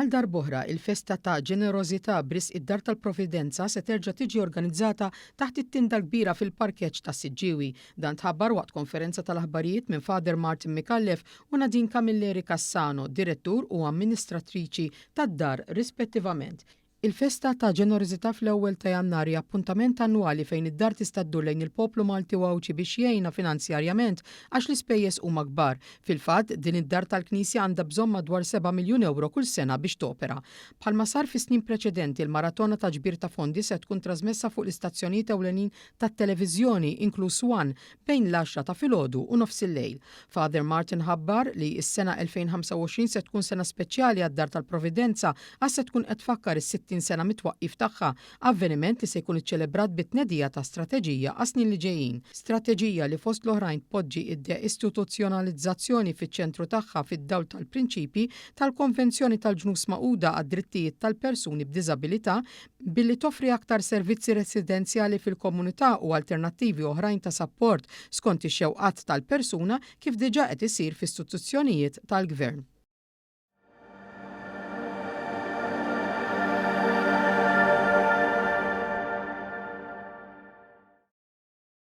Għal darb'oħra il-festa ta' ġenerożità b'risq id-Dar tal-Providenza se terġa' tiġi organizzata taħt it-tinda l-kbira fil-parkeġġ ta' Siġġiewi. Dan tħabbar waqt konferenza tal-aħbarijiet minn Father Martin Mikallef u Nadine Camilleri Cassano, direttur u amministratriċi tad-dar rispettivament. Il-festa ta' ġenerożità fl-ewwel ta' Jannar hija appuntament annwali fejn id-dar tista' ddur lejn il-poplu Malti u Awċi biex jgħinha finanzjarjament għax l-ispejjeż huma kbar. Fil-fatt din id-dar tal-Knisja għandha bżonn madwar 7 miljun euro kull sena biex topera. Bħalma sar fi snin preċedenti il-maratona ta' ġbir ta' fondi se tkun trasmessa fuq l-istazzjonijiet ewlenin tat-televiżjoni inkluż One bejn l-10 ta' filgħodu u nofs il-lejl. Father Martin ħabbar li s-sena 2025 se tkun sena speċjali għad-Dar tal-Providenza għax se tkun qed tfakkar is-60 sena mitwaqqif tagħha, avveniment li se jkun iċċelebrat bit-tnedija ta' strateġija għas-snin li ġejjin. Strateġija li fost l-oħrajn tpoġġi id-deistituzzjonalizzazzjoni fiċ-ċentru tagħha fid-dawl tal-prinċipji tal-Konvenzjoni tal-Ġnus Magħquda għad-drittijiet tal-persuni b'diżabilità billi toffri aktar servizzi residenzjali fil-komunità u alternattivi oħrajn ta' sapport skont ix-xewqat tal-persuna kif diġà qed isir fl-istituzzjonijiet tal-Gvern.